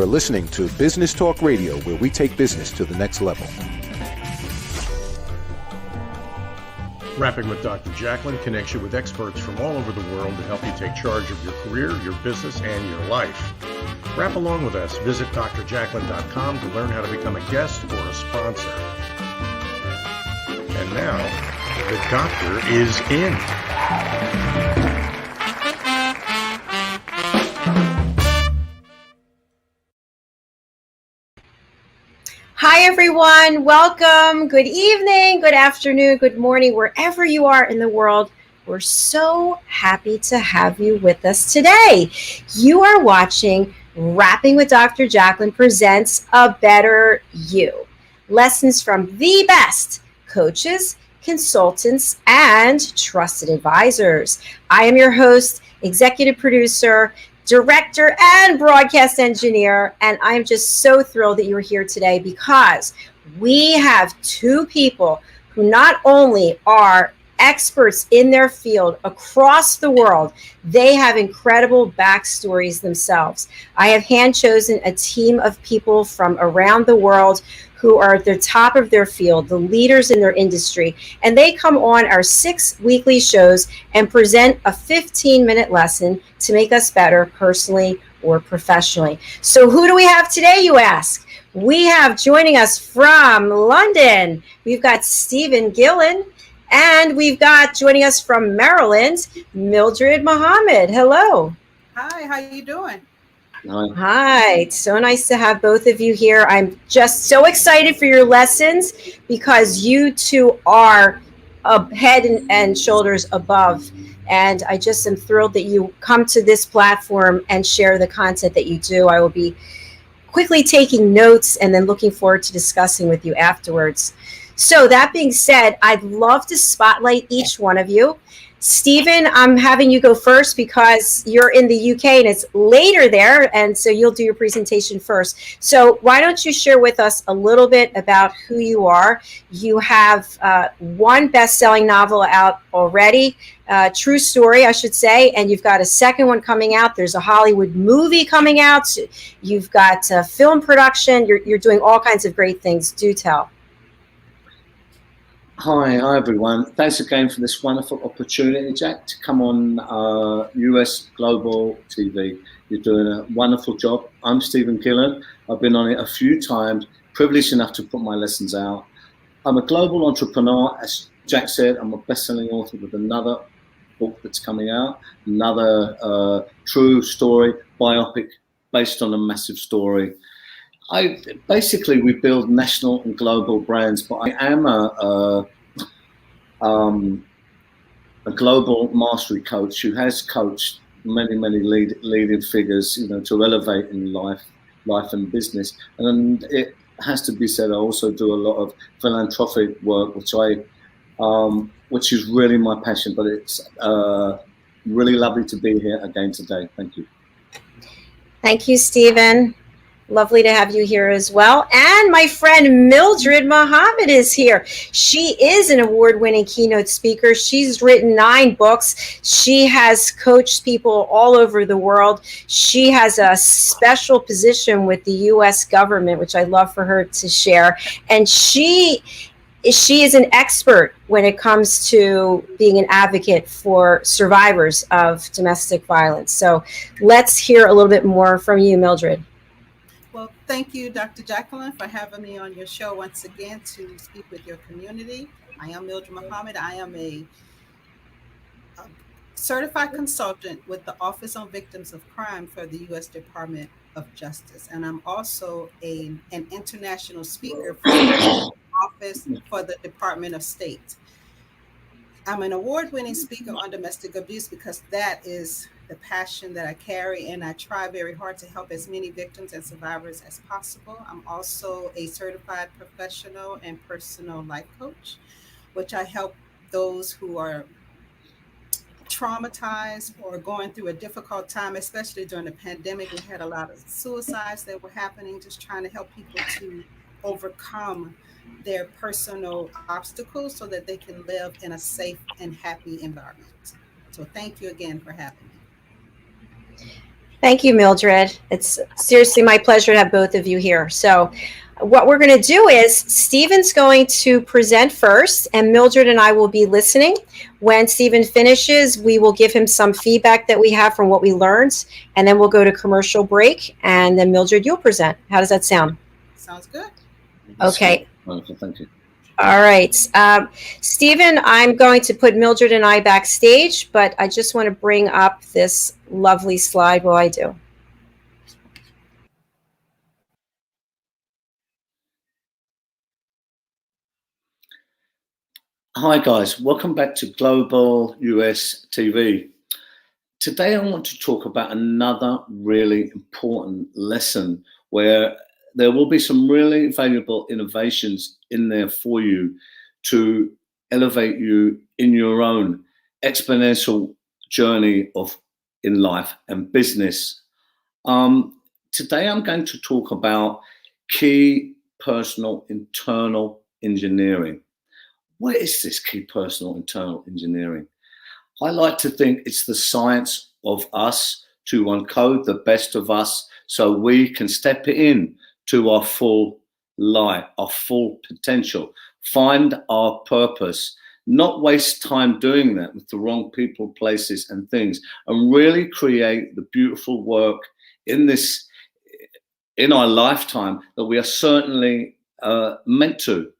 You're listening to Business Talk Radio, where we take business to the next level. Rapping with Dr. Jacalyn connects you with experts from all over the world to help you take charge of your career, your business, and your life. Rap along with us. Visit drjacalyn.com to learn how to become a guest or a sponsor. And now, the doctor is in. Hi, everyone. Welcome. Good evening, good afternoon, good morning, wherever you are in the world. We're so happy to have you with us today. You are watching Rapping with Dr. Jacalyn presents A Better You. Lessons from the best coaches, consultants, and trusted advisors. I am your host, executive producer, director, and broadcast engineer, and I'm just so thrilled that you're here today because we have two people who not only are experts in their field across the world, they have incredible backstories themselves. I have hand-chosen a team of people from around the world who are at the top of their field, the leaders in their industry, and they come on our 6 weekly shows and present a 15-minute lesson to make us better personally or professionally. So who do we have today, you ask? We have joining us from London, we've got Stephen Gillen, and we've got joining us from Maryland, Mildred Muhammad. Hello. Hi, how you doing? Hi, it's so nice to have both of you here. I'm just so excited for your lessons because you two are head and shoulders above. And I just am thrilled that you come to this platform and share the content that you do. I will be quickly taking notes and then looking forward to discussing with you afterwards. So that being said, I'd love to spotlight each one of you. Stephen, I'm having you go first because you're in the UK and it's later there, and so you'll do your presentation first. So why don't you share with us a little bit about who you are? You have one best-selling novel out already, true story, I should say, and you've got a second one coming out. There's a Hollywood movie coming out. You've got film production. You're doing all kinds of great things. Do tell. Hi everyone. Thanks again for this wonderful opportunity, Jack, to come on US Global TV. You're doing a wonderful job. I'm Stephen Gillen. I've been on it a few times, privileged enough to put my lessons out. I'm a global entrepreneur. As Jack said, I'm a best-selling author with another book that's coming out, another true story, biopic based on a massive story. We build national and global brands, but I am a global mastery coach who has coached many leading figures, to elevate in life and business. And it has to be said, I also do a lot of philanthropic work, which is really my passion. But it's really lovely to be here again today. Thank you. Thank you, Stephen. Lovely to have you here as well. And my friend Mildred Muhammad is here. She is an award-winning keynote speaker. She's written 9 books. She has coached people all over the world. She has a special position with the U.S. government, which I'd love for her to share. And she is an expert when it comes to being an advocate for survivors of domestic violence. So let's hear a little bit more from you, Mildred. Well, thank you, Dr. Jacalyn, for having me on your show once again to speak with your community. I am Mildred Muhammad. I am a certified consultant with the Office on Victims of Crime for the U.S. Department of Justice. And I'm also an international speaker for the Office for the Department of State. I'm an award-winning speaker on domestic abuse because that is the passion that I carry, and I try very hard to help as many victims and survivors as possible. I'm also a certified professional and personal life coach, which I help those who are traumatized or going through a difficult time, especially during the pandemic. We had a lot of suicides that were happening, just trying to help people to overcome their personal obstacles so that they can live in a safe and happy environment. So thank you again for having me. Thank you, Mildred. It's seriously my pleasure to have both of you here. So what we're going to do is Stephen's going to present first, and Mildred and I will be listening. When Stephen finishes, we will give him some feedback that we have from what we learned, and then we'll go to commercial break, and then Mildred, you'll present. How does that sound? Sounds good. Okay. Wonderful, thank you. All right. Stephen, I'm going to put Mildred and I backstage, but I just want to bring up this lovely slide while I do. Hi guys, welcome back to Global US TV. Today I want to talk about another really important lesson where there will be some really valuable innovations in there for you to elevate you in your own exponential journey in life and business. Today I'm going to talk about key personal internal engineering. What is this key personal internal engineering? I like to think it's the science of us to encode the best of us so we can step in to our full light, our full potential, find our purpose, not waste time doing that with the wrong people, places, and things, and really create the beautiful work in our lifetime that we are certainly meant to.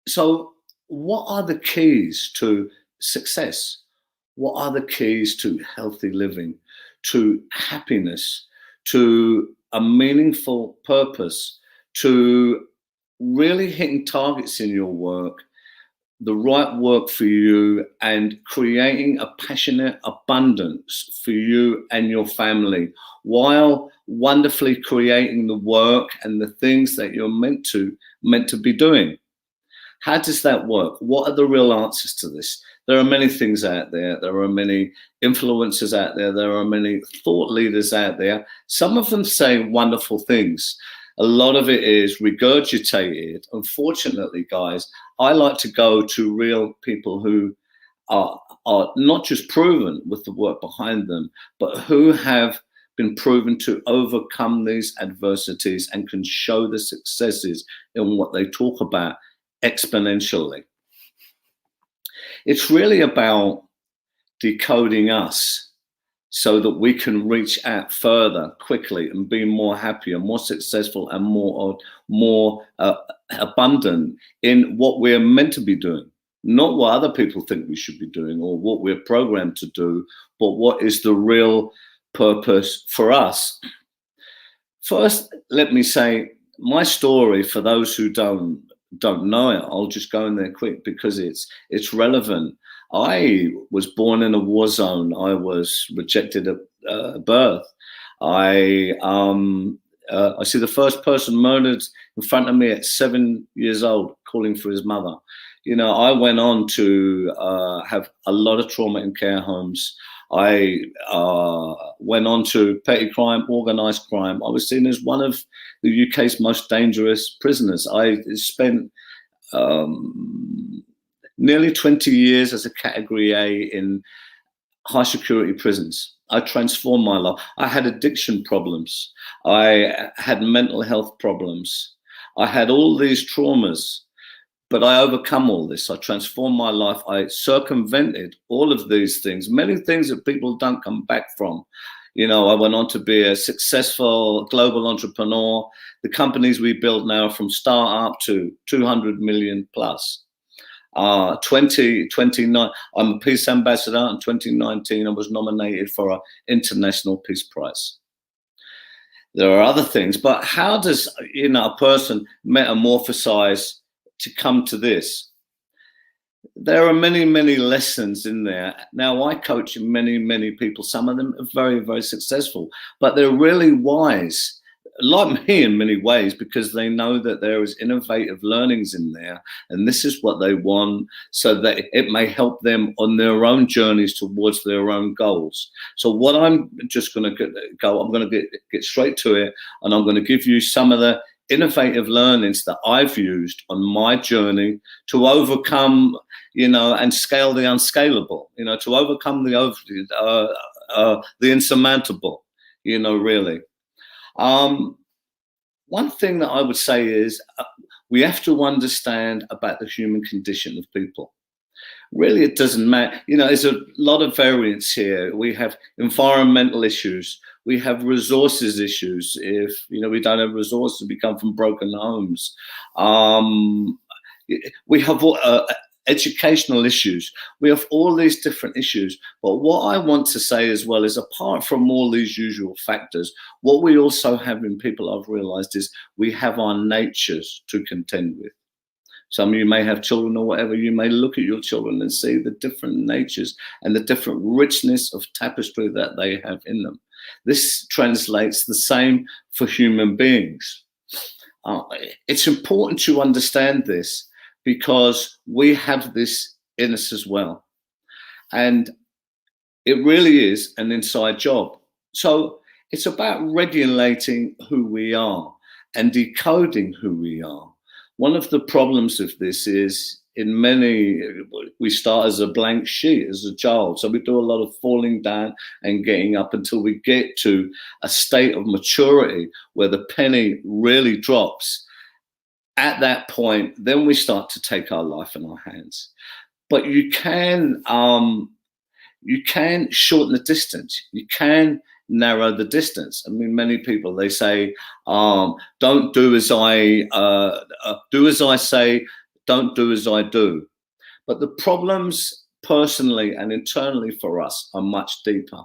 So what are the keys to success? What are the keys to healthy living, to happiness, to a meaningful purpose, to really hitting targets in your work, the right work for you, and creating a passionate abundance for you and your family, while wonderfully creating the work and the things that you're meant to be doing? How does that work? What are the real answers to this? There are many things out there. There are many influencers out there. There are many thought leaders out there. Some of them say wonderful things. A lot of it is regurgitated. Unfortunately, guys, I like to go to real people who are not just proven with the work behind them, but who have been proven to overcome these adversities and can show the successes in what they talk about exponentially. It's really about decoding us so that we can reach out further quickly and be more happier, more successful, and more abundant in what we're meant to be doing. Not what other people think we should be doing or what we're programmed to do, but what is the real purpose for us. First, let me say my story, for those who don't know it, I'll just go in there quick because it's relevant. I was born in a war zone. I was rejected at birth. I see the first person murdered in front of me at 7 years old, calling for his mother. You know, I went on to have a lot of trauma in care homes. I went on to petty crime, organized crime. I was seen as one of the UK's most dangerous prisoners. I spent nearly 20 years as a category A in high security prisons. I transformed my life. I had addiction problems. I had mental health problems. I had all these traumas, but I overcome all this. I transformed my life. I circumvented all of these things, many things that people don't come back from. You know, I went on to be a successful global entrepreneur. The companies we built now are from startup to 200 million plus. 2029, I'm a peace ambassador. In 2019, I was nominated for an International Peace Prize. There are other things, but how does, you know, a person metamorphosize to come to this? There are many, many lessons in there. Now, I coach many, many people. Some of them are very, very successful, but they're really wise, like me in many ways, because they know that there is innovative learnings in there, and this is what they want, so that it may help them on their own journeys towards their own goals. So what I'm just going to go, I'm going to get straight to it, and I'm going to give you some of the innovative learnings that I've used on my journey to overcome, you know, and scale the unscalable, you know, to overcome the the insurmountable, really. One thing that I would say is we have to understand about the human condition of people. Really, it doesn't matter. There's a lot of variance here. We have environmental issues. We have resources issues. If, we don't have resources, we come from broken homes. We have educational issues. We have all these different issues. But what I want to say as well is, apart from all these usual factors, what we also have in people, I've realized, is we have our natures to contend with. Some of you may have children or whatever. You may look at your children and see the different natures and the different richness of tapestry that they have in them. This translates the same for human beings. It's important to understand this, because we have this in us as well. And it really is an inside job. So it's about regulating who we are and decoding who we are. One of the problems of this is, we start as a blank sheet as a child. So we do a lot of falling down and getting up until we get to a state of maturity where the penny really drops. At that point, then we start to take our life in our hands. But you can shorten the distance. You can narrow the distance. I mean, many people, they say, don't do as I do as I say, don't do as I do. But the problems personally and internally for us are much deeper.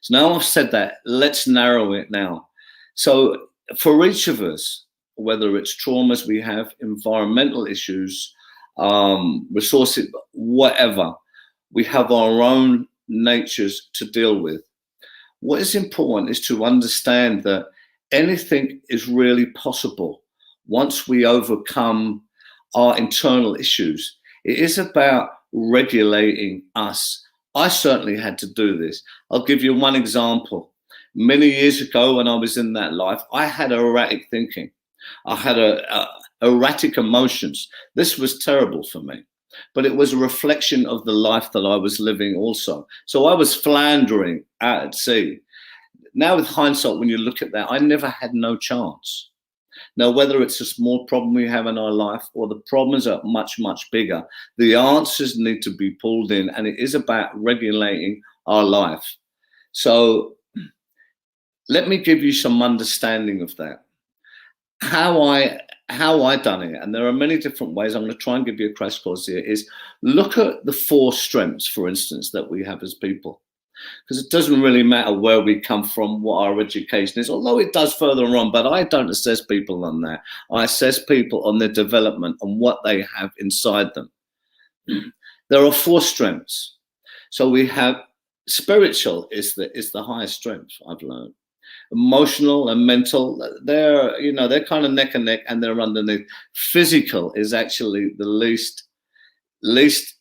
So now I've said that, let's narrow it now. So for each of us, whether it's traumas we have, environmental issues, resources, whatever, we have our own natures to deal with. What is important is to understand that anything is really possible once we overcome our internal issues. It is about regulating us. I certainly had to do this. I'll give you one example. Many years ago, when I was in that life, I had erratic thinking. I had erratic emotions. This was terrible for me, but it was a reflection of the life that I was living also. So I was floundering out at sea. Now with hindsight, when you look at that, I never had no chance. Now, whether it's a small problem we have in our life or the problems are much, much bigger, the answers need to be pulled in, and it is about regulating our life. So let me give you some understanding of that. How I done it, and there are many different ways. I'm going to try and give you a crash course here, is look at the 4 strengths, for instance, that we have as people. Because it doesn't really matter where we come from, what our education is, although it does further on, but I don't assess people on that. I assess people on their development and what they have inside them. There are 4 strengths. So we have spiritual is the highest strength, I've learned. Emotional and mental, they're kind of neck and neck, and they're underneath. Physical is actually the least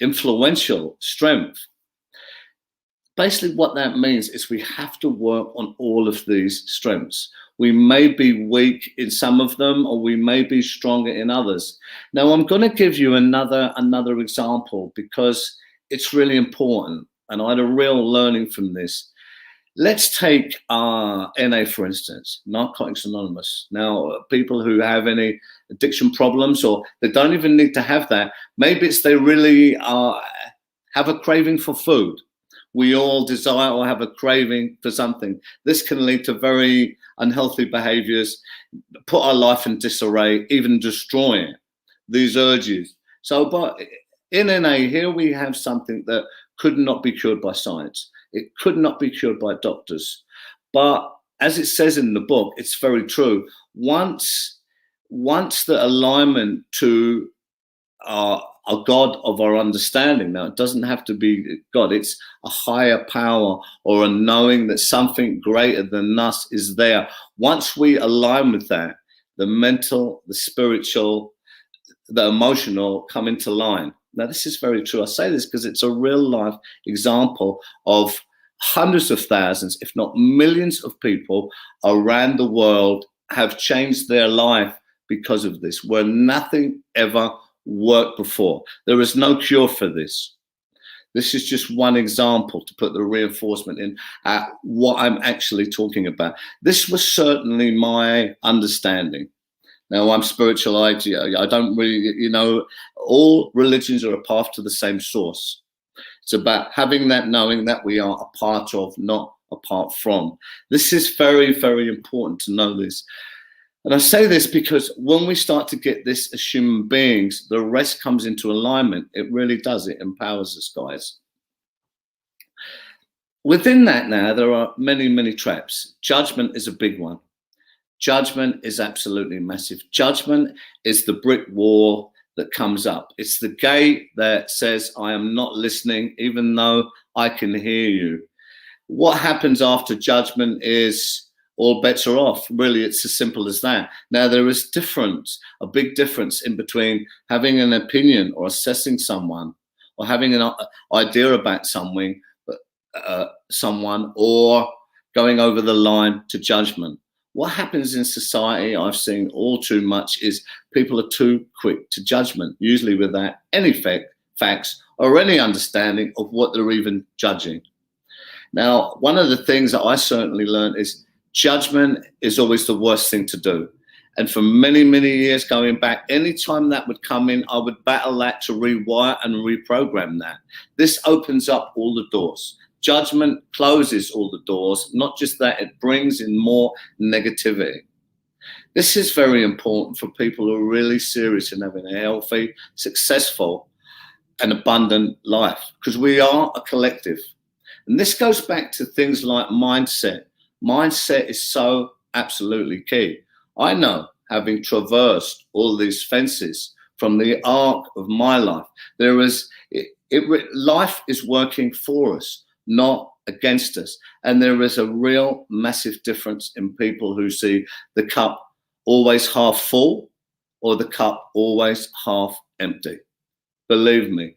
influential strength. Basically what that means is we have to work on all of these strengths. We may be weak in some of them, or we may be stronger in others. Now I'm going to give you another example, because it's really important, and I had a real learning from this. Let's take NA, for instance, Narcotics Anonymous. Now, people who have any addiction problems, or they don't even need to have that, maybe it's they really have a craving for food. We all desire or have a craving for something. This can lead to very unhealthy behaviors, put our life in disarray, even destroy these urges. So, but in NA, here we have something that could not be cured by science. It could not be cured by doctors. But as it says in the book, it's very true. Once the alignment to a God of our understanding, now it doesn't have to be God, it's a higher power or a knowing that something greater than us is there. Once we align with that, the mental, the spiritual, the emotional come into line. Now, this is very true. I say this because it's a real life example of hundreds of thousands, if not millions of people around the world have changed their life because of this, where nothing ever worked before. There is no cure for this. This is just one example to put the reinforcement in at what I'm actually talking about. This was certainly my understanding. Now, I'm spiritual. I don't really, all religions are a path to the same source. It's about having that knowing that we are a part of, not apart from. This is very, very important to know this. And I say this because when we start to get this as human beings, the rest comes into alignment. It really does. It empowers us, guys. Within that now, there are many, many traps. Judgment is a big one. Judgment is absolutely massive. Judgment is the brick wall that comes up. It's the gate that says, I am not listening, even though I can hear you. What happens after judgment is all bets are off. Really, it's as simple as that. Now, there is a big difference in between having an opinion or assessing someone, or having an idea about someone, or going over the line to judgment. What happens in society, I've seen all too much, is people are too quick to judgment, usually without any facts or any understanding of what they're even judging. Now, one of the things that I certainly learned is judgment is always the worst thing to do. And for many, many years going back, anytime that would come in, I would battle that to rewire and reprogram that. This opens up all the doors. Judgment closes all the doors. Not just that, it brings in more negativity. This is very important for people who are really serious in having a healthy, successful, and abundant life, because we are a collective. And this goes back to things like mindset. Mindset is so absolutely key. I know, having traversed all these fences from the arc of my life, life is working for us, not against us. And there is a real massive difference in people who see the cup always half full or the cup always half empty. Believe me,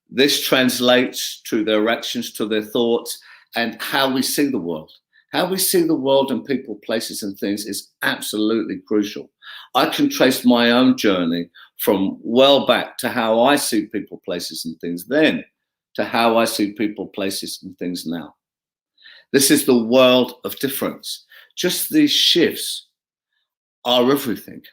this translates to their actions, to their thoughts, and how we see the world. How we see the world and people, places and things is absolutely crucial. I can trace my own journey from well back to how I see people, places and things then to how I see people, places and things now. This is the world of difference. Just these shifts are everything.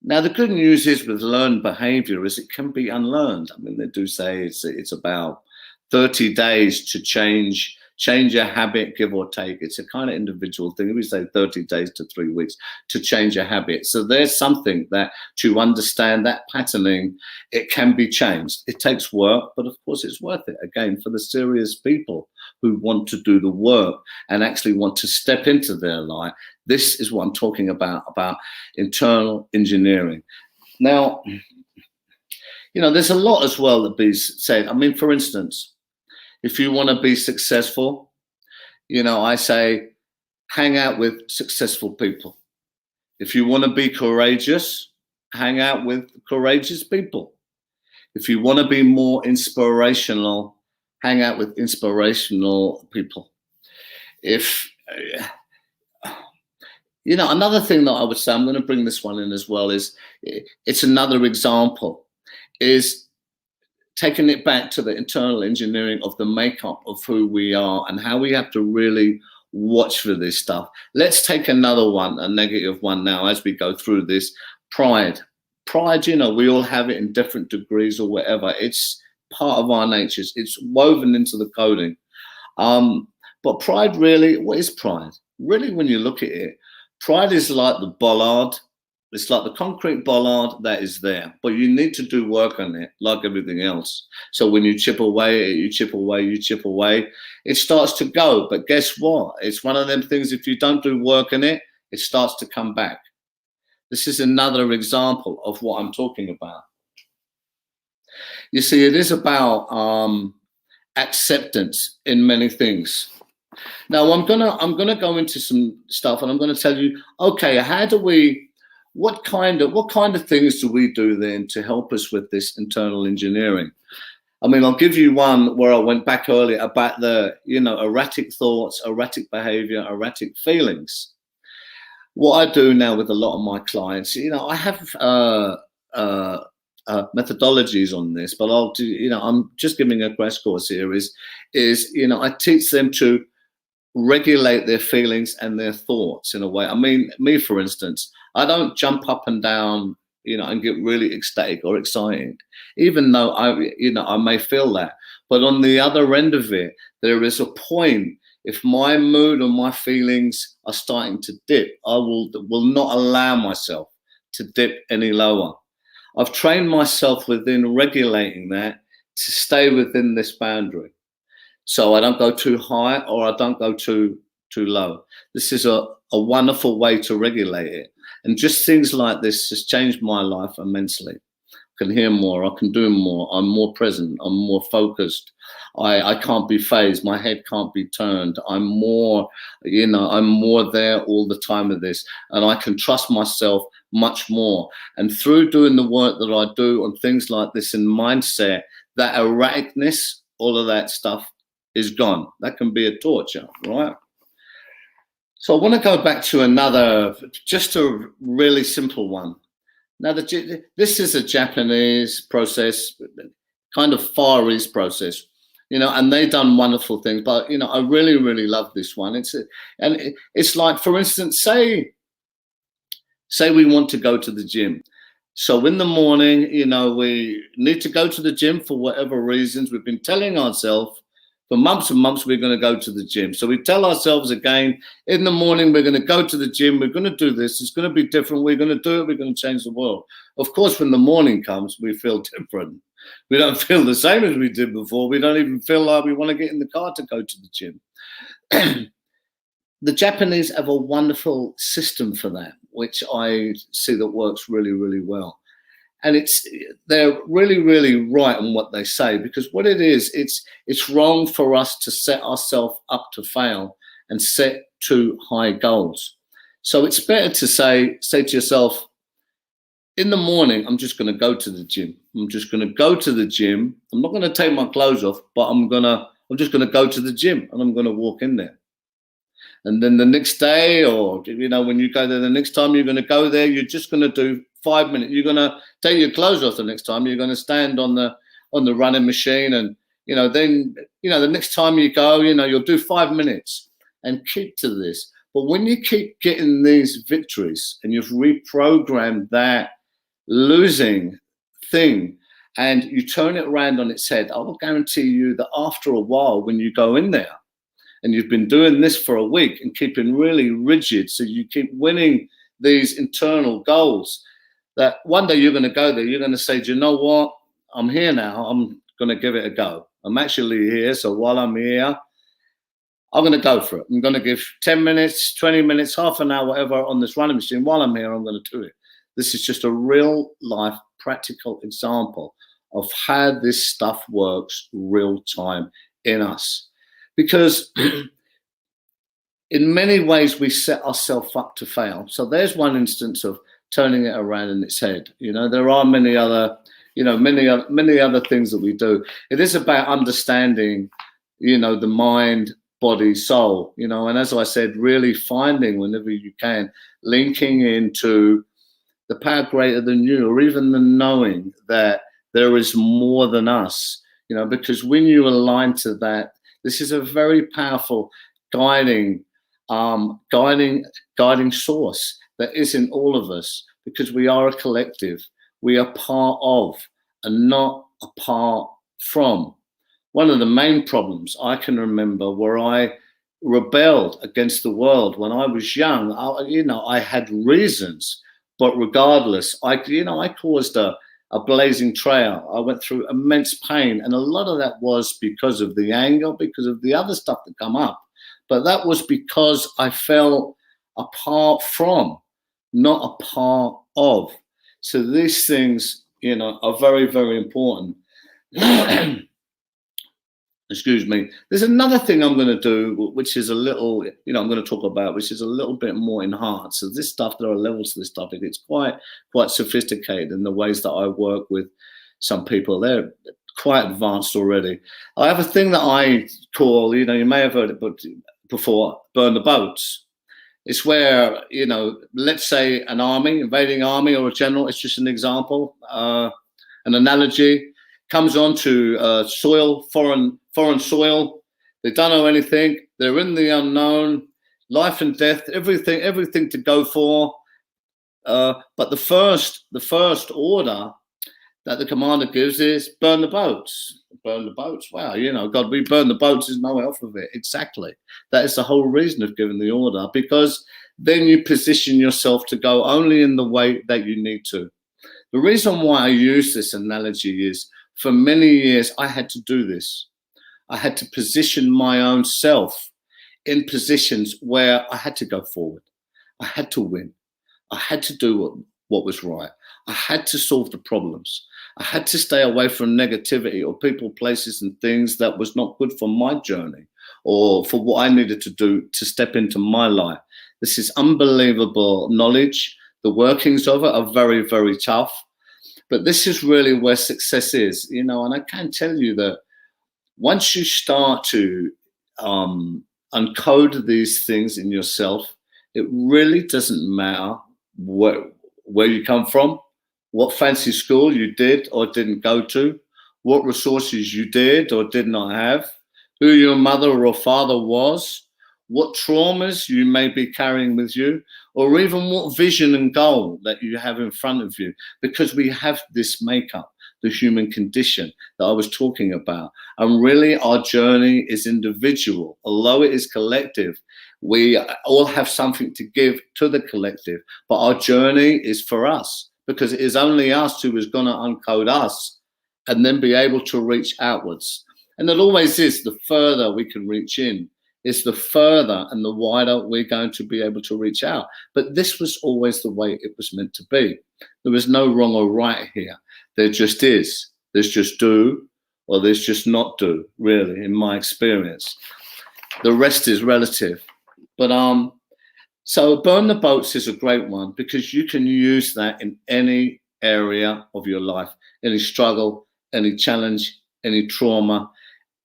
Now, the good news is with learned behavior is it can be unlearned. I mean, they do say it's about 30 days to change a habit, give or take. It's a kind of individual thing. We say 30 days to 3 weeks to change a habit. So there's something that to understand that patterning, it can be changed. It takes work, but of course it's worth it. Again, for the serious people who want to do the work and actually want to step into their life, this is what I'm talking about internal engineering. Now, there's a lot as well that be said. I mean, for instance, if you want to be successful, I say, hang out with successful people. If you want to be courageous, hang out with courageous people. If you want to be more inspirational, hang out with inspirational people. Another thing that I would say, I'm going to bring this one in as well, is it's another example, is taking it back to the internal engineering of the makeup of who we are and how we have to really watch for this stuff. Let's take another one, a negative one now as we go through this. Pride. Pride, we all have it in different degrees or whatever. It's part of our natures. It's woven into the coding. But pride really, what is pride? Really, when you look at it, pride is like the bollard. It's like the concrete bollard that is there, but you need to do work on it like everything else. So when you chip away, you chip away, it starts to go. But guess what? It's one of them things, if you don't do work on it, it starts to come back. This is another example of what I'm talking about. You see, it is about acceptance in many things. Now, I'm gonna go into some stuff, and I'm gonna tell you, okay, what kind of things do we do then to help us with this internal engineering? I mean, I'll give you one where I went back earlier about the, erratic thoughts, erratic behavior, erratic feelings. What I do now with a lot of my clients, I have a methodologies on this, but I'll do, I'm just giving a crash course here. Is I teach them to regulate their feelings and their thoughts in a way. I mean, me, for instance, I don't jump up and down, and get really ecstatic or excited, even though I may feel that. But on the other end of it, there is a point. If my mood or my feelings are starting to dip, I will not allow myself to dip any lower. I've trained myself within regulating that to stay within this boundary. So I don't go too high or I don't go too low. This is a wonderful way to regulate it. And just things like this has changed my life immensely. I can hear more, I can do more, I'm more present, I'm more focused. I can't be phased, my head can't be turned. I'm more there all the time with this. And I can trust myself much more. And through doing the work that I do on things like this in mindset, that erraticness, all of that stuff is gone. That can be a torture, right? So I want to go back to just a really simple one. Now, this is a Japanese process, kind of Far East process, and they've done wonderful things. But I really, really love this one. It's like, for instance, say we want to go to the gym. So in the morning, we need to go to the gym for whatever reasons. We've been telling ourselves for months and months we're going to go to the gym. So we tell ourselves again, in the morning we're going to go to the gym, we're going to do this, it's going to be different, we're going to do it, we're going to change the world. Of course, when the morning comes, we feel different. We don't feel the same as we did before. We don't even feel like we want to get in the car to go to the gym. The Japanese have a wonderful system for that, which I see that works really, really well. And they're really, really right on what they say, because what it is, it's wrong for us to set ourselves up to fail and set too high goals. So it's better to say to yourself, in the morning, I'm just going to go to the gym. I'm just going to go to the gym. I'm not going to take my clothes off, but I'm just going to go to the gym and I'm going to walk in there. And then the next day, or when you go there, the next time you're going to go there, you're just going to do 5 minutes. You're going to take your clothes off the next time. You're going to stand on the running machine, and then the next time you go, you'll do 5 minutes and keep to this. But when you keep getting these victories and you've reprogrammed that losing thing and you turn it around on its head, I will guarantee you that after a while, when you go in there and you've been doing this for a week and keeping really rigid, so you keep winning these internal goals, that one day you're going to go there, you're going to say, do you know what? I'm here now. I'm going to give it a go. I'm actually here. So while I'm here, I'm going to go for it. I'm going to give 10 minutes, 20 minutes, half an hour, whatever on this running machine. While I'm here, I'm going to do it. This is just a real life practical example of how this stuff works real time in us. Because in many ways, we set ourselves up to fail. So there's one instance of turning it around in its head. There are many other things that we do. It is about understanding, the mind, body, soul, and as I said, really finding whenever you can, linking into the power greater than you, or even the knowing that there is more than us, because when you align to that, this is a very powerful guiding source that is in all of us, because we are a collective. We are part of and not apart from. One of the main problems I can remember where I rebelled against the world when I was young, I had reasons, but regardless, I caused a blazing trail. I went through immense pain, and a lot of that was because of the anger, because of the other stuff that come up. But that was because I felt apart from, not a part of. So these things, are very, very important. Excuse me. There's another thing I'm going to do, which is a little, I'm going to talk about, which is a little bit more enhanced. So this stuff, there are levels to this stuff. It's quite sophisticated in the ways that I work with some people. They're quite advanced already. I have a thing that I call, you may have heard it before, burn the boats. It's where, let's say an army, invading army or a general, it's just an example. An analogy comes on to soil, foreign soil. They don't know anything. They're in the unknown, life and death, everything to go for. But the first order that the commander gives is burn the boats. Burn the boats. Wow, God, we burn the boats. There's no help of it. Exactly. That is the whole reason of giving the order, because then you position yourself to go only in the way that you need to. The reason why I use this analogy is for many years I had to do this. I had to position my own self in positions where I had to go forward. I had to win. I had to do what was right. I had to solve the problems. I had to stay away from negativity or people, places, and things that was not good for my journey or for what I needed to do to step into my life. This is unbelievable knowledge. The workings of it are very, very tough. But this is really where success is, and I can tell you that once you start to uncode these things in yourself, it really doesn't matter where you come from, what fancy school you did or didn't go to, what resources you did or did not have, who your mother or father was, what traumas you may be carrying with you, or even what vision and goal that you have in front of you, because we have this makeup, the human condition that I was talking about. And really our journey is individual. Although it is collective, we all have something to give to the collective, but our journey is for us, because it is only us who is going to uncode us and then be able to reach outwards. And it always is, the further we can reach in, is the further and the wider we're going to be able to reach out. But this was always the way it was meant to be. There was no wrong or right here. There just is. There's just do, or there's just not do, really, in my experience. The rest is relative. But so burn the boats is a great one, because you can use that in any area of your life, any struggle, any challenge, any trauma,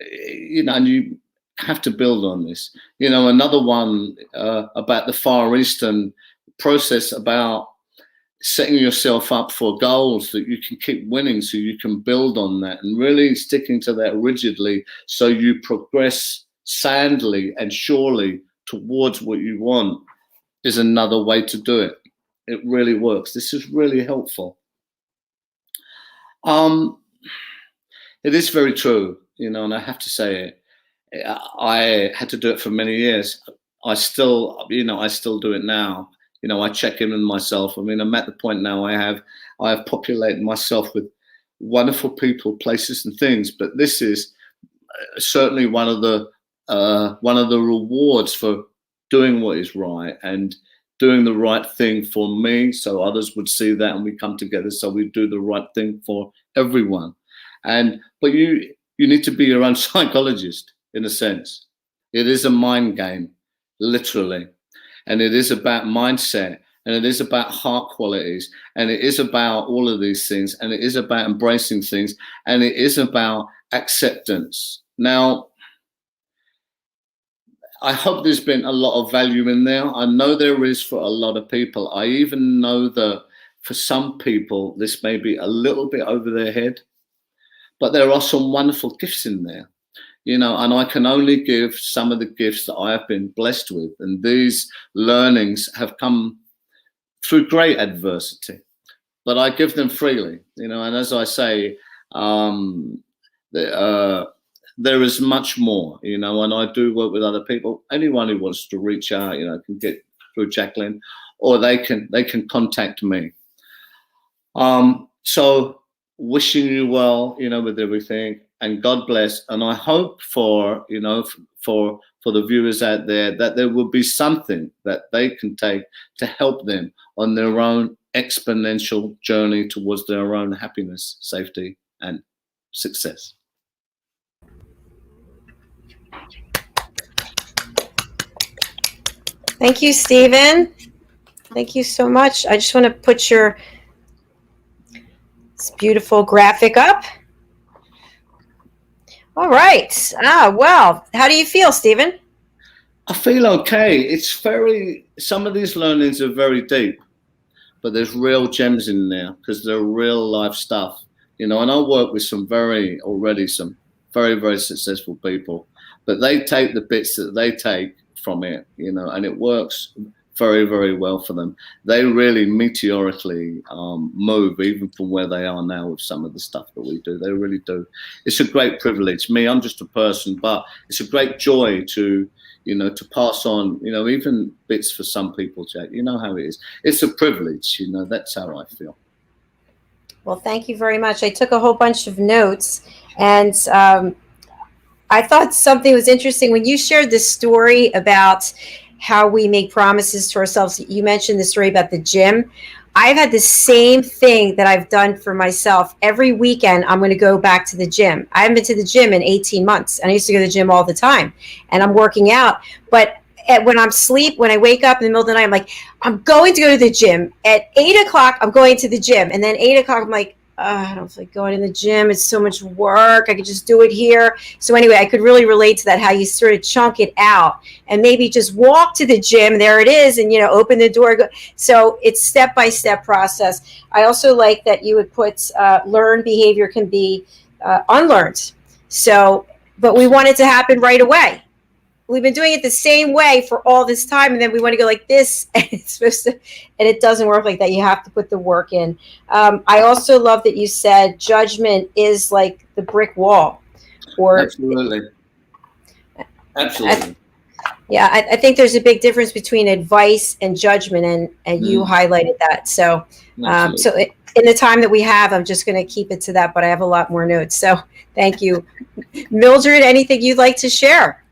and you have to build on this. Another one about the Far Eastern process, about setting yourself up for goals that you can keep winning, so you can build on that and really sticking to that rigidly, so you progress soundly and surely towards what you want, is another way to do it. It really works. This is really helpful. It is very true, and I have to say it. I had to do it for many years. I still do it now. I check in with myself. I'm at the point now I have populated myself with wonderful people, places, and things. But this is certainly one of the rewards for doing what is right and doing the right thing for me, so others would see that and we come together, so we do the right thing for everyone. But you need to be your own psychologist, in a sense. It is a mind game, literally. And it is about mindset, and it is about heart qualities, and it is about all of these things, and it is about embracing things, and it is about acceptance. Now, I hope there's been a lot of value in there. I know there is for a lot of people. I even know that for some people, this may be a little bit over their head, but there are some wonderful gifts in there. And I can only give some of the gifts that I have been blessed with. And these learnings have come through great adversity, but I give them freely, and as I say, there is much more, and I do work with other people. Anyone who wants to reach out, can get through Jacalyn, or they can contact me. So wishing you well, with everything. And God bless. And I hope for the viewers out there that there will be something that they can take to help them on their own exponential journey towards their own happiness, safety, and success. Thank you, Stephen. Thank you so much. I just want to put this beautiful graphic up. All right. Well, how do you feel, Stephen? I feel okay. Some of these learnings are very deep, but there's real gems in there because they're real life stuff And I work with some very, very successful people, but they take the bits that they take from it, and it works very, very well for them. They really meteorically move even from where they are now with some of the stuff that we do. They really do. It's a great privilege. I'm just a person, but it's a great joy to pass on, even bits for some people, Jack. You know how it is. It's a privilege, that's how I feel. Well, thank you very much. I took a whole bunch of notes, and I thought something was interesting when you shared this story about how we make promises to ourselves. You mentioned the story about the gym. I've had the same thing that I've done for myself. Every weekend, I'm going to go back to the gym. I haven't been to the gym in 18 months, and I used to go to the gym all the time, and I'm working out. But when I wake up in the middle of the night, I'm like, I'm going to go to the gym. At 8 o'clock, I'm going to the gym. And then 8 o'clock, I'm like, I don't feel like going to the gym. It's so much work. I could just do it here. So anyway, I could really relate to that, how you sort of chunk it out and maybe just walk to the gym. There it is. And, open the door. So it's step-by-step process. I also like that you would put learned behavior can be unlearned. So, but we want it to happen right away. We've been doing it the same way for all this time, and then we want to go like this, and it doesn't work like that. You have to put the work in. I also love that you said judgment is like the brick wall. Absolutely. I think there's a big difference between advice and judgment, and you highlighted that. So, in the time that we have, I'm just going to keep it to that, but I have a lot more notes. So, thank you, Mildred. Anything you'd like to share?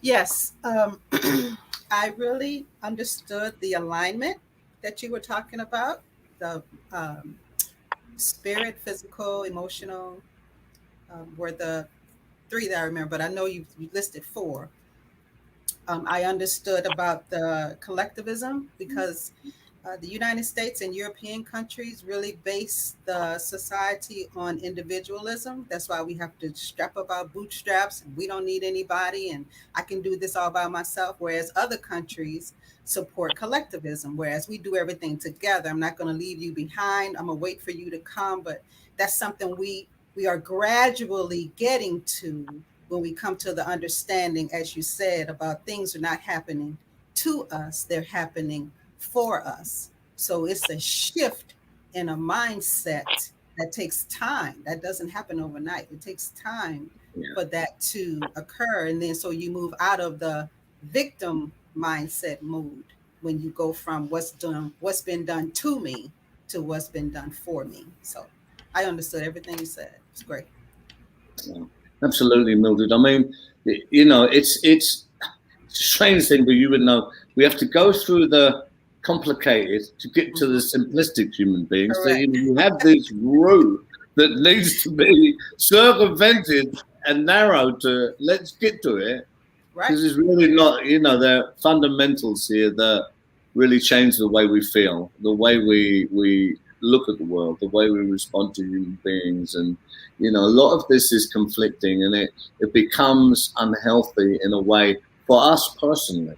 Yes, I really understood the alignment that you were talking about, the spirit, physical, emotional, were the three that I remember, but I know you listed four. I understood about the collectivism because the United States and European countries really base the society on individualism. That's why we have to strap up our bootstraps. We don't need anybody, and I can do this all by myself. Whereas other countries support collectivism, whereas we do everything together. I'm not going to leave you behind. I'm going to wait for you to come. But that's something we are gradually getting to when we come to the understanding, as you said, about things are not happening to us. They're happening for us. So it's a shift in a mindset that takes time. That doesn't happen overnight. It takes time for that to occur. And then so you move out of the victim mindset mood when you go from what's been done to me to what's been done for me. So I understood everything you said. It's great. Yeah, absolutely, Mildred. I mean, it's a strange thing, but you would know we have to go through the complicated to get to the simplistic human beings. So you have this route that needs to be circumvented and narrowed to let's get to it. Right. Because it's really not, there are fundamentals here that really change the way we feel, the way we look at the world, the way we respond to human beings. And, a lot of this is conflicting, and it becomes unhealthy in a way for us personally.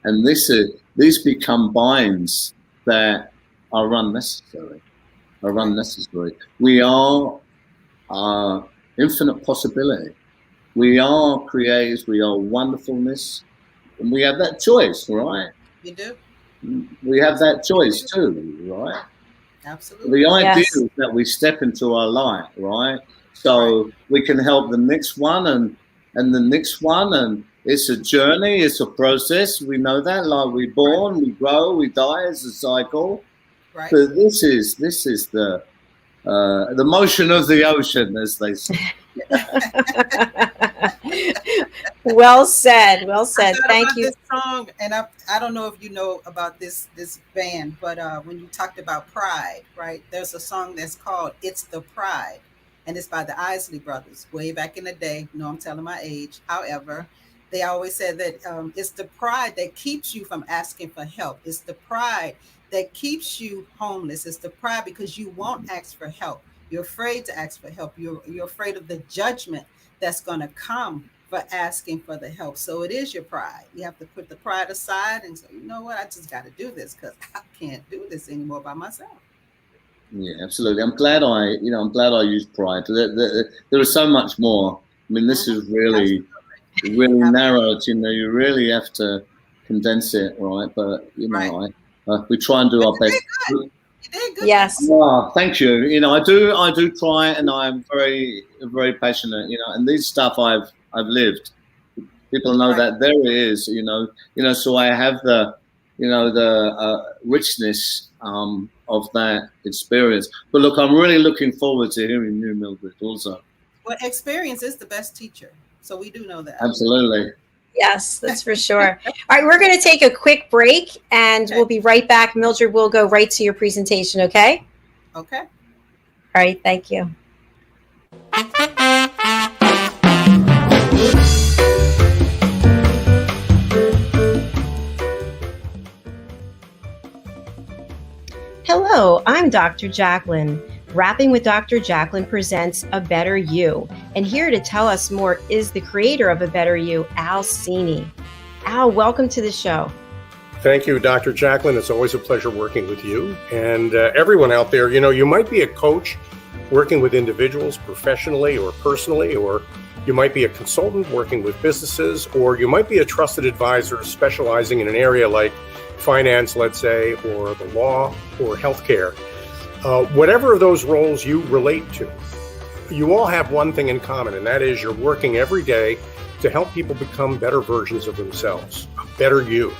And these become binds that are unnecessary. We are infinite possibility. We are creators. We are wonderfulness, and we have that choice, right? You do. We have that choice too, right? Absolutely. The idea is that we step into our light, right? So we can help the next one and the next one, and it's a journey, it's a process. We know that, like we're born, we grow, we die. It's a cycle. Right. So this is the motion of the ocean, as they say. Well said. Thank you. This song, and I don't know if you know about this band, but when you talked about pride, right? There's a song that's called "It's the Pride," and it's by the Isley Brothers. Way back in the day, I'm telling my age. However, they always said that it's the pride that keeps you from asking for help. It's the pride that keeps you homeless. It's the pride because you won't ask for help. You're afraid to ask for help. You're afraid of the judgment that's going to come for asking for the help. So it is your pride. You have to put the pride aside and say, you know what, I just got to do this because I can't do this anymore by myself. Yeah, absolutely. I'm glad I used pride. There is so much more. I mean, this is really narrowed. You really have to condense it, right? But we try and do our best. You did good. Yes. Oh, thank you. I do try, and I'm very, very passionate. And this stuff I've lived. People know that there it is. So I have the richness of that experience. But look, I'm really looking forward to hearing you, Mildred, also. Well, experience is the best teacher. So we do know that. Absolutely. Yes, that's for sure. All right, we're going to take a quick break, and we'll be right back. Mildred will go right to your presentation, okay? Okay. All right, thank you. Hello, I'm Dr. Jacalyn. Rapping with Dr. Jacalyn presents A Better You. And here to tell us more is the creator of A Better You, Al Sini. Al, welcome to the show. Thank you, Dr. Jacalyn. It's always a pleasure working with you and everyone out there. You might be a coach working with individuals professionally or personally, or you might be a consultant working with businesses, or you might be a trusted advisor specializing in an area like finance, let's say, or the law or healthcare. Whatever of those roles you relate to, you all have one thing in common, and that is you're working every day to help people become better versions of themselves, a better you.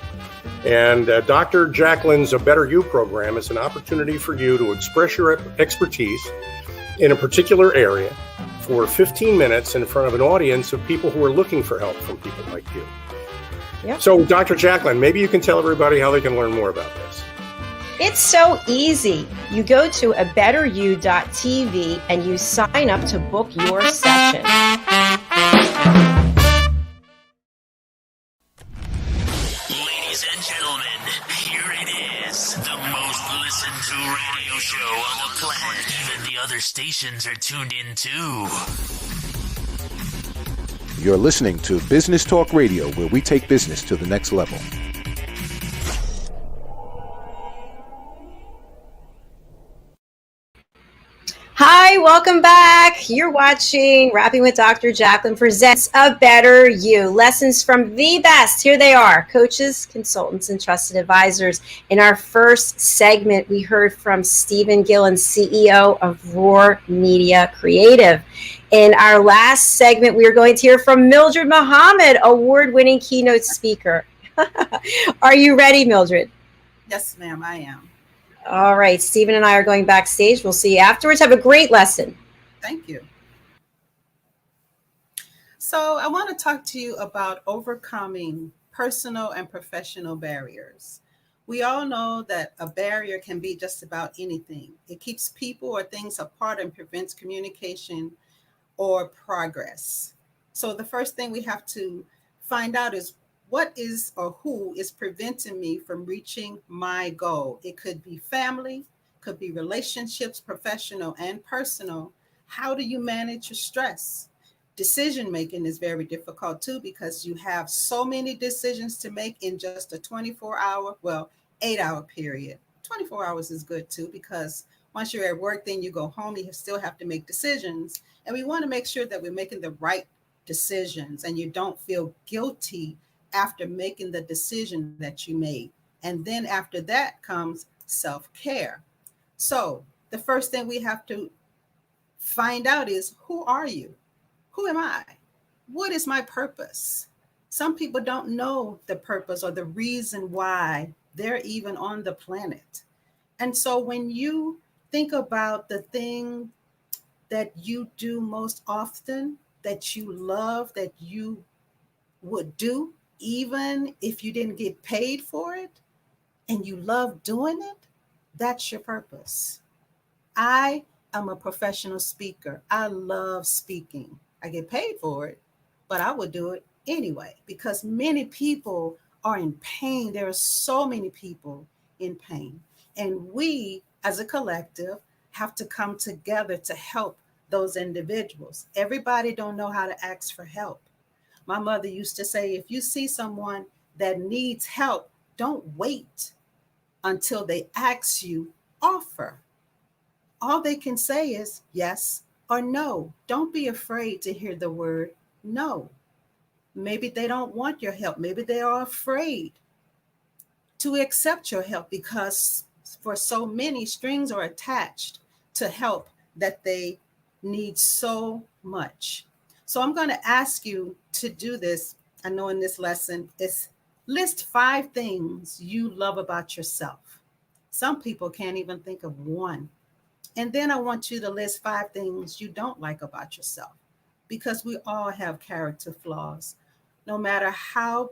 And Dr. Jacalyn's A Better You program is an opportunity for you to express your expertise in a particular area for 15 minutes in front of an audience of people who are looking for help from people like you. Yep. So, Dr. Jacalyn, maybe you can tell everybody how they can learn more about this. It's so easy. You go to abetteryou.tv and you sign up to book your session. Ladies and gentlemen, here it is, the most listened to radio show on the planet. Even the other stations are tuned in too. You're listening to Business Talk Radio, where we take business to the next level. Hi, welcome back. You're watching Rapping with Dr. Jacalyn presents A Better You. Lessons from the best. Here they are. Coaches, consultants, and trusted advisors. In our first segment, we heard from Stephen Gillen, CEO of Roar Media Creative. In our last segment, we are going to hear from Mildred Muhammad, award-winning keynote speaker. Are you ready, Mildred? Yes, ma'am, I am. All right, Stephen and I are going backstage. We'll see you afterwards. Have a great lesson. Thank you. So I want to talk to you about overcoming personal and professional barriers. We all know that a barrier can be just about anything. It keeps people or things apart and prevents communication or progress. So the first thing we have to find out is what is or who is preventing me from reaching my goal. It could be family, could be relationships, professional and personal. How do you manage your stress? Decision making is very difficult too, because you have so many decisions to make in just a 8-hour period. 24 hours is good too, because once you're at work, then you go home, you still have to make decisions. And we want to make sure that we're making the right decisions and you don't feel guilty after making the decision that you made. And then after that comes self-care. So the first thing we have to find out is, who are you? Who am I? What is my purpose? Some people don't know the purpose or the reason why they're even on the planet. And so when you think about the thing that you do most often, that you love, that you would do, even if you didn't get paid for it, and you love doing it, that's your purpose. I am a professional speaker. I love speaking. I get paid for it, but I would do it anyway, because many people are in pain. There are so many people in pain. And we, as a collective, have to come together to help those individuals. Everybody don't know how to ask for help. My mother used to say, if you see someone that needs help, don't wait until they ask you, offer. all they can say is yes or no. Don't be afraid to hear the word no. Maybe they don't want your help. Maybe they are afraid to accept your help because for so many, strings are attached to help that they need so much. So I'm going to ask you to do this. I know in this lesson, it's list 5 things you love about yourself. Some people can't even think of one. And then I want you to list 5 things you don't like about yourself, because we all have character flaws. No matter how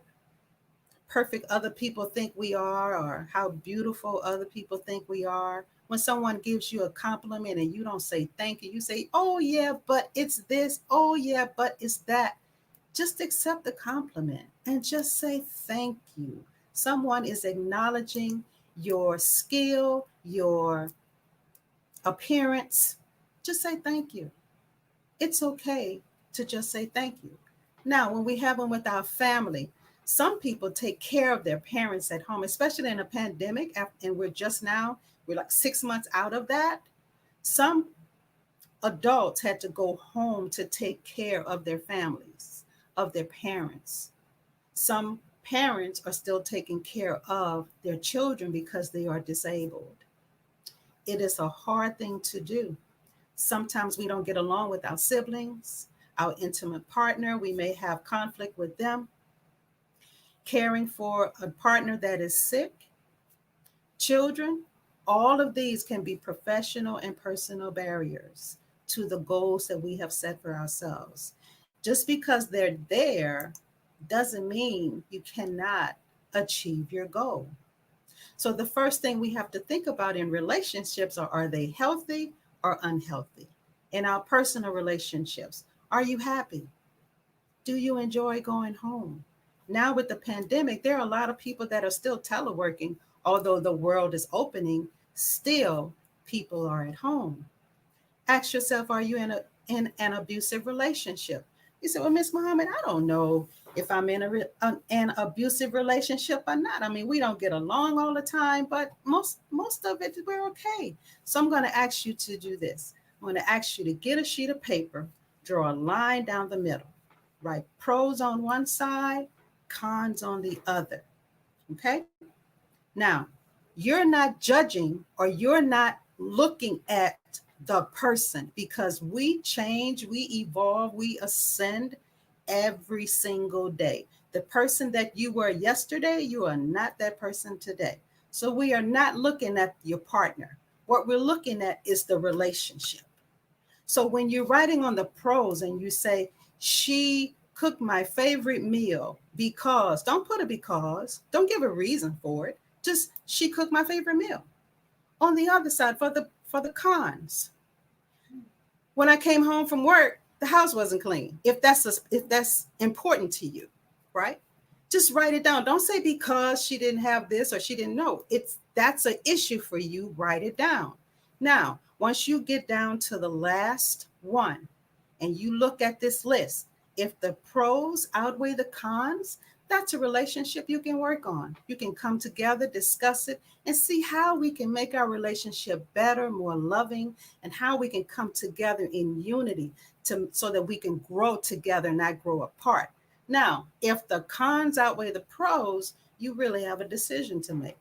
perfect other people think we are or how beautiful other people think we are, when someone gives you a compliment and you don't say thank you, you say, oh yeah, but it's this. Oh yeah, but it's that. Just accept the compliment and just say thank you. Someone is acknowledging your skill, your appearance. Just say thank you. It's okay to just say thank you. Now, when we have them with our family, some people take care of their parents at home, especially in a pandemic, and we're like 6 months out of that. Some adults had to go home to take care of their families, of their parents. Some parents are still taking care of their children because they are disabled. It is a hard thing to do. Sometimes we don't get along with our siblings, our intimate partner. We may have conflict with them. Caring for a partner that is sick, children, all of these can be professional and personal barriers to the goals that we have set for ourselves. Just because they're there doesn't mean you cannot achieve your goal. So the first thing we have to think about in relationships are they healthy or unhealthy? In our personal relationships, are you happy? Do you enjoy going home? Now with the pandemic, there are a lot of people that are still teleworking, although the world is opening, still people are at home. Ask yourself, are you in an abusive relationship? You say, well, Miss Muhammad, I don't know if I'm in an abusive relationship or not. I mean, we don't get along all the time, but most of it, we're okay. So I'm going to ask you to do this. I'm going to ask you to get a sheet of paper, draw a line down the middle, write pros on one side, cons on the other. Okay? Now, you're not judging or you're not looking at the person, because we change, we evolve, we ascend every single day. The person that you were yesterday, you are not that person today. So we are not looking at your partner. What we're looking at is the relationship. So when you're writing on the pros and you say, she cooked my favorite meal because, don't put a because, don't give a reason for it. Just, she cooked my favorite meal. On the other side, for the cons, when I came home from work, the house wasn't clean. If that's important to you, right? Just write it down. Don't say because she didn't have this or she didn't know. That's an issue for you. Write it down. Now, once you get down to the last one and you look at this list, if the pros outweigh the cons, that's a relationship you can work on. You can come together, discuss it, and see how we can make our relationship better, more loving, and how we can come together in unity so that we can grow together, not grow apart. Now, if the cons outweigh the pros, you really have a decision to make.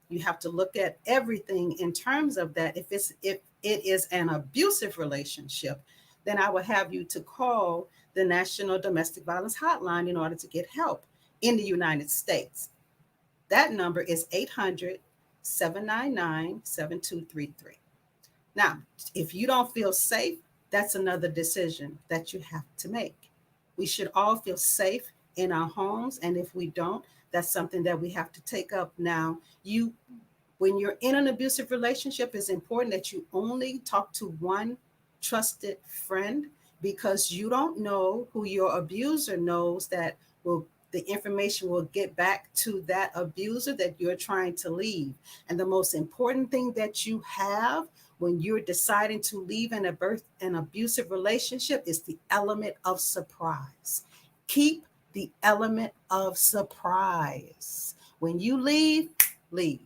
You have to look at everything in terms of that. If it is an abusive relationship, then I will have you to call the National Domestic Violence Hotline in order to get help in the United States. That number is 800-799-7233. Now, if you don't feel safe, that's another decision that you have to make. We should all feel safe in our homes, and if we don't, that's something that we have to take up. Now, when you're in an abusive relationship, it's important that you only talk to one trusted friend, because you don't know who your abuser knows that the information will get back to that abuser that you're trying to leave. And the most important thing that you have when you're deciding to leave an abusive relationship is the element of surprise. Keep the element of surprise. When you leave, leave.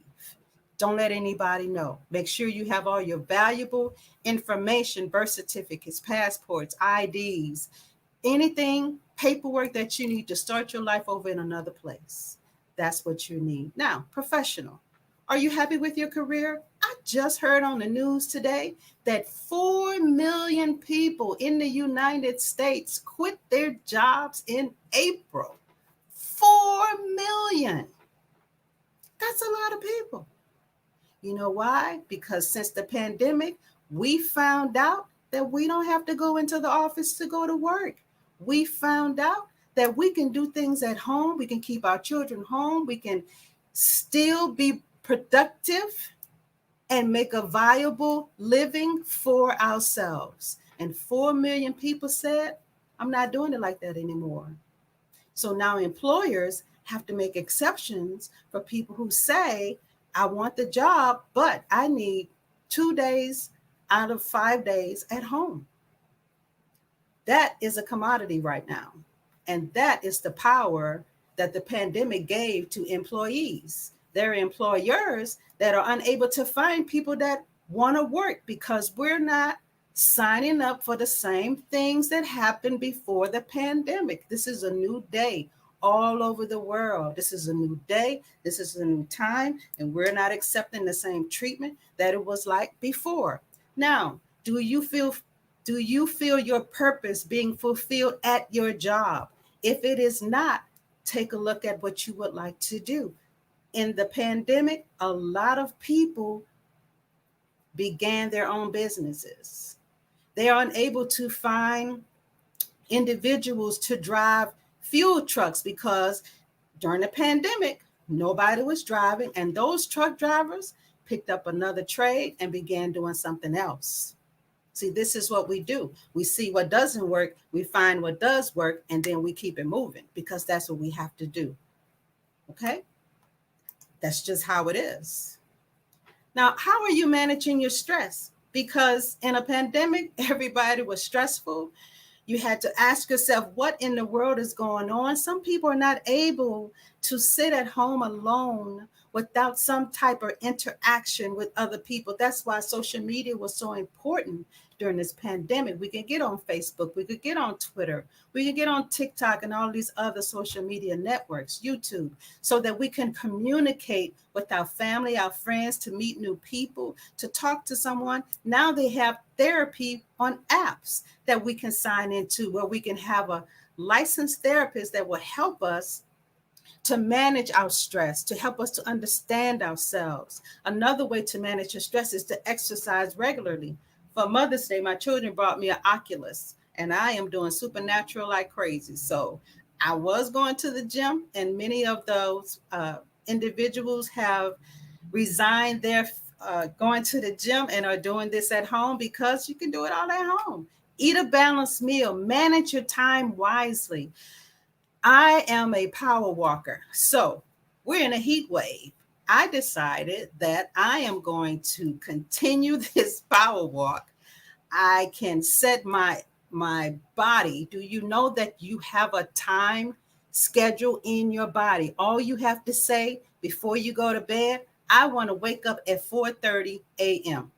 Don't let anybody know. Make sure you have all your valuable information, birth certificates, passports, IDs, anything, paperwork that you need to start your life over in another place. That's what you need. Now, professional. Are you happy with your career? I just heard on the news today that 4 million people in the United States quit their jobs in April. 4 million. That's a lot of people. You know why? Because since the pandemic, we found out that we don't have to go into the office to go to work. We found out that we can do things at home. We can keep our children home. We can still be productive and make a viable living for ourselves. And 4 million people said, I'm not doing it like that anymore. So now employers have to make exceptions for people who say, I want the job, but I need 2 days out of 5 days at home. That is a commodity right now. And that is the power that the pandemic gave to employees. There are employers that are unable to find people that want to work because we're not signing up for the same things that happened before the pandemic. This is a new day all over the world. This is a new day. This is a new time, and we're not accepting the same treatment that it was like before. Now, do you feel your purpose being fulfilled at your job? If it is not, take a look at what you would like to do. In the pandemic, a lot of people began their own businesses. They are unable to find individuals to drive fuel trucks because during the pandemic, nobody was driving, and those truck drivers picked up another trade and began doing something else. See, this is what we do. We see what doesn't work, we find what does work, and then we keep it moving because that's what we have to do. Okay? That's just how it is. Now, how are you managing your stress? Because in a pandemic, everybody was stressful. You had to ask yourself, what in the world is going on? Some people are not able to sit at home alone without some type of interaction with other people. That's why social media was so important during this pandemic. We can get on Facebook, we could get on Twitter, we can get on TikTok and all these other social media networks, YouTube, so that we can communicate with our family, our friends, to meet new people, to talk to someone. Now they have therapy on apps that we can sign into where we can have a licensed therapist that will help us to manage our stress, to help us to understand ourselves. Another way to manage your stress is to exercise regularly. For Mother's Day, my children brought me an Oculus, and I am doing supernatural like crazy. So I was going to the gym, and many of those individuals have resigned their going to the gym and are doing this at home because you can do it all at home. Eat a balanced meal, manage your time wisely. I am a power walker. So we're in a heat wave. I decided that I am going to continue this power walk. I can set my body. Do you know that you have a time schedule in your body? All you have to say before you go to bed, I want to wake up at 4:30 a.m.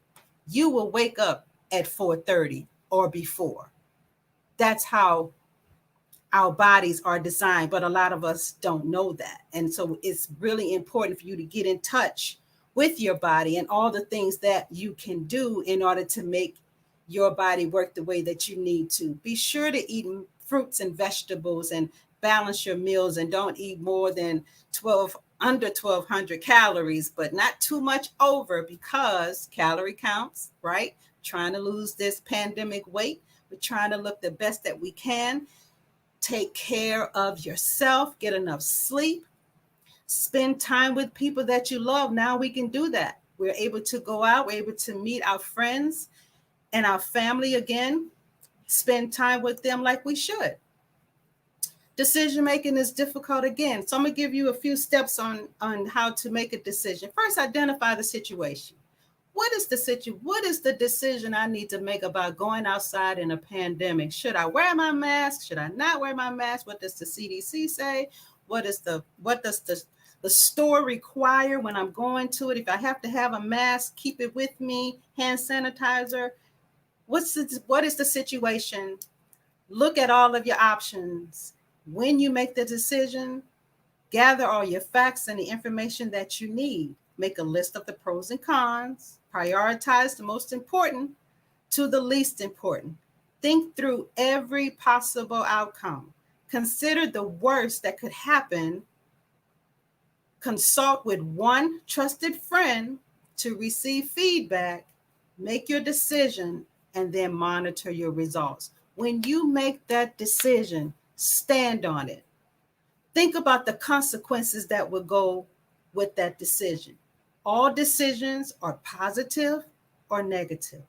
You will wake up at 4:30 or before. That's how our bodies are designed, but a lot of us don't know that. And so it's really important for you to get in touch with your body and all the things that you can do in order to make your body work the way that you need to. Be sure to eat fruits and vegetables and balance your meals, and don't eat more than under 1,200 calories, but not too much over, because calorie counts, right? Trying to lose this pandemic weight. We're trying to look the best that we can. Take care of yourself, get enough sleep, spend time with people that you love. Now we can do that. We're able to go out, we're able to meet our friends and our family again, spend time with them like we should. Decision making is difficult again. So I'm going to give you a few steps on how to make a decision. First, identify the situation. What is the decision I need to make about going outside in a pandemic? Should I wear my mask? Should I not wear my mask? What does the CDC say? What does the the store require when I'm going to it? If I have to have a mask, keep it with me, hand sanitizer. What is the situation? Look at all of your options. When you make the decision, gather all your facts and the information that you need. Make a list of the pros and cons. Prioritize the most important to the least important. Think through every possible outcome. Consider the worst that could happen. Consult with one trusted friend to receive feedback. Make your decision and then monitor your results. When you make that decision, stand on it. Think about the consequences that will go with that decision. All decisions are positive or negative.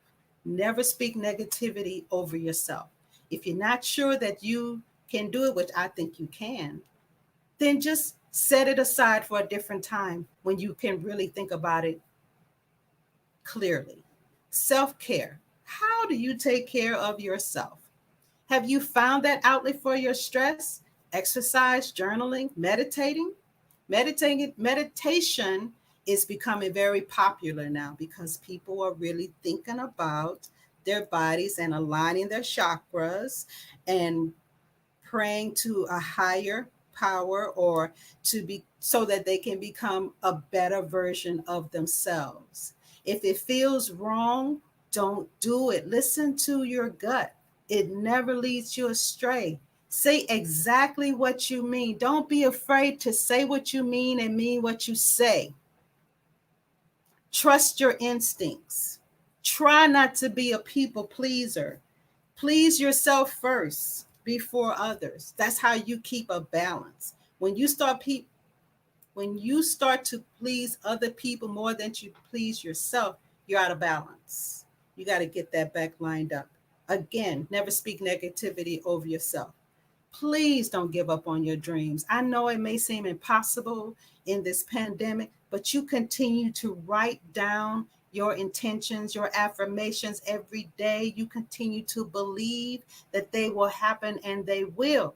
Never speak negativity over yourself. If you're not sure that you can do it, which I think you can, then just set it aside for a different time when you can really think about it clearly. Self-care. How do you take care of yourself? Have you found that outlet for your stress? Exercise, journaling, meditating? Meditation is becoming very popular now because people are really thinking about their bodies and aligning their chakras and praying to a higher power or to be so that they can become a better version of themselves. If it feels wrong, don't do it. Listen to your gut. It never leads you astray. Say exactly what you mean. Don't be afraid to say what you mean and mean what you say. Trust your instincts. Try not to be a people pleaser. Please yourself first before others. That's how you keep a balance. When you start to please other people more than you please yourself, you're out of balance. You got to get that back lined up. Again, never speak negativity over yourself. Please don't give up on your dreams. I know it may seem impossible in this pandemic, but you continue to write down your intentions, your affirmations every day. You continue to believe that they will happen, and they will.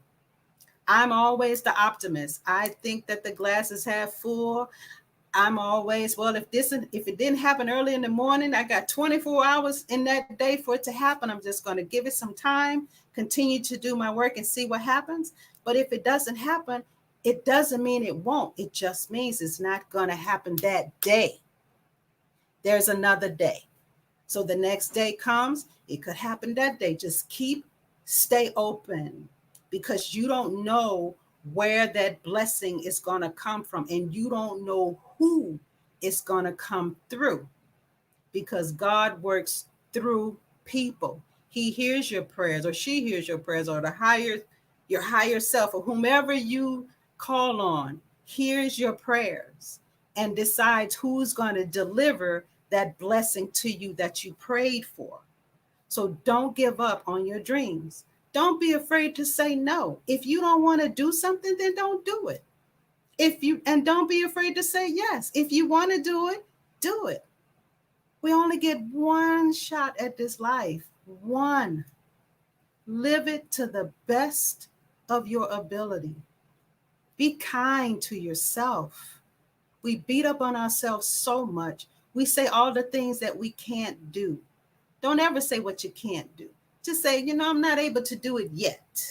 I'm always the optimist. I think that the glass is half full. I'm always, well, if it didn't happen early in the morning, I got 24 hours in that day for it to happen. I'm just going to give it some time, continue to do my work and see what happens. But if it doesn't happen, it doesn't mean it won't. It just means it's not going to happen that day. There's another day. So the next day comes, it could happen that day. Just stay open, because you don't know where that blessing is going to come from, and you don't know who it's going to come through, because God works through people. He hears your prayers, or she hears your prayers, or your higher self, or whomever you call on hears your prayers and decides who's going to deliver that blessing to you that you prayed for. So don't give up on your dreams. Don't be afraid to say no. If you don't want to do something, then don't do it. And don't be afraid to say yes. If you want to do it, do it. We only get one shot at this life. One. Live it to the best of your ability. Be kind to yourself. We beat up on ourselves so much. We say all the things that we can't do. Don't ever say what you can't do. Just say, I'm not able to do it yet.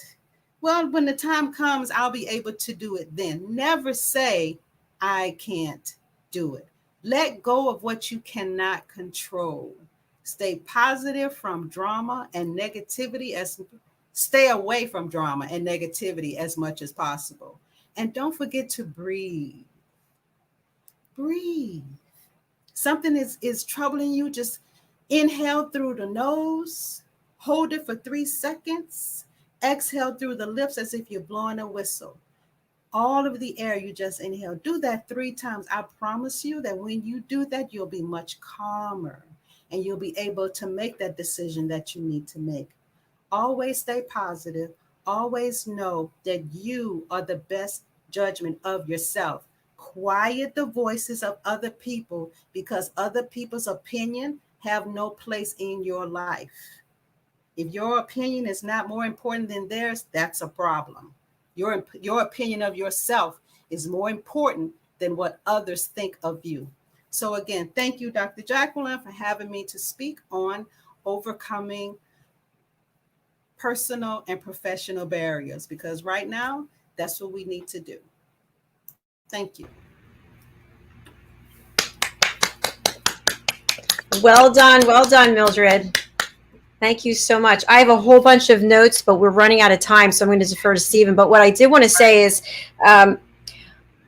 Well, when the time comes, I'll be able to do it then. Never say, I can't do it. Let go of what you cannot control. Stay positive from drama and negativity. Stay away from drama and negativity as much as possible. And don't forget to breathe. Breathe. Something is troubling you, just inhale through the nose, hold it for 3 seconds, exhale through the lips as if you're blowing a whistle. All of the air you just inhale. Do that 3 times. I promise you that when you do that, you'll be much calmer and you'll be able to make that decision that you need to make. Always stay positive. Always know that you are the best judgment of yourself. Quiet the voices of other people, because other people's opinion have no place in your life. If your opinion is not more important than theirs, that's a problem. Your opinion of yourself is more important than what others think of you. So again, thank you, Dr. Jacalyn, for having me to speak on overcoming personal and professional barriers, because right now, that's what we need to do. Thank you. Well done, Mildred. Thank you so much. I have a whole bunch of notes, but we're running out of time, so I'm going to defer to Stephen. But what I did want to say is,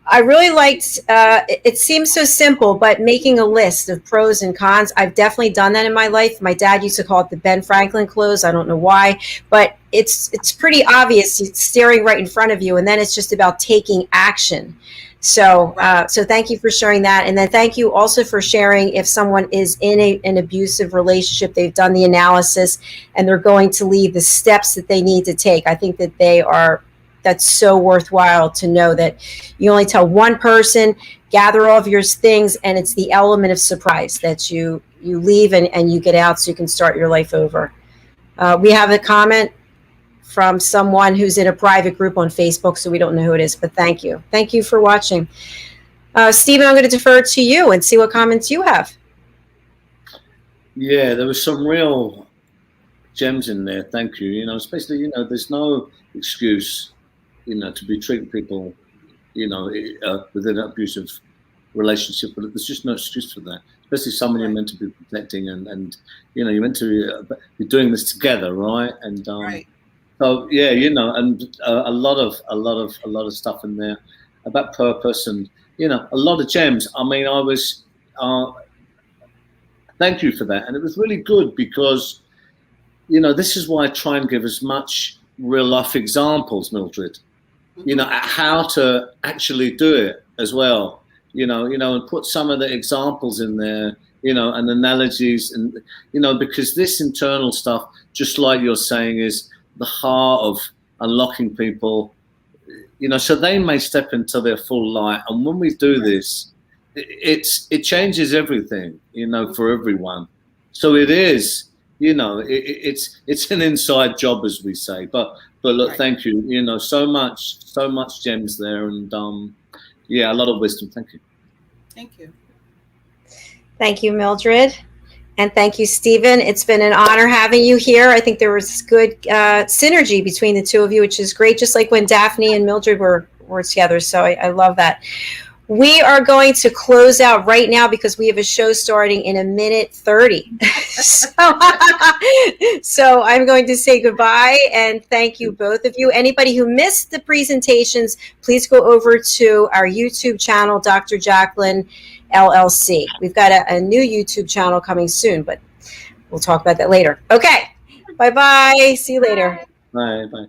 I really liked, it seems so simple, but making a list of pros and cons. I've definitely done that in my life. My dad used to call it the Ben Franklin close. I don't know why, but it's pretty obvious. It's staring right in front of you, and then it's just about taking action. So so thank you for sharing that. And then thank you also for sharing if someone is in an abusive relationship, they've done the analysis, and they're going to leave the steps that they need to take. I think that that's so worthwhile to know that you only tell one person, gather all of your things, and it's the element of surprise that you leave and you get out so you can start your life over. We have a comment from someone who's in a private group on Facebook, so we don't know who it is, but thank you. Thank you for watching. Stephen, I'm going to defer to you and see what comments you have. Yeah, there was some real gems in there. Thank you. Especially, there's no excuse to be treating people, within an abusive relationship, but there's just no excuse for that. Especially someone you're meant to be protecting, and you're meant to be doing this together, right? And right. So yeah, and a lot of stuff in there about purpose, and a lot of gems. I mean, I was thank you for that, and it was really good because this is why I try and give as much real life examples, Mildred. How to actually do it as well, and put some of the examples in there, and analogies, and, because this internal stuff, just like you're saying, is the heart of unlocking people, so they may step into their full light. And when we do this, it changes everything, for everyone. So it is, it's an inside job, as we say, but look, thank you. So much gems there, and a lot of wisdom. Thank you. Thank you. Thank you, Mildred. And thank you, Stephen. It's been an honor having you here. I think there was good synergy between the two of you, which is great, just like when Daphne and Mildred were together. So I love that. We are going to close out right now because we have a show starting in 1:30. So I'm going to say goodbye and thank you, both of you. Anybody who missed the presentations, please go over to our YouTube channel, Dr. Jacalyn LLC. We've got a new YouTube channel coming soon, but we'll talk about that later. Okay. Bye-bye. See you later. Bye.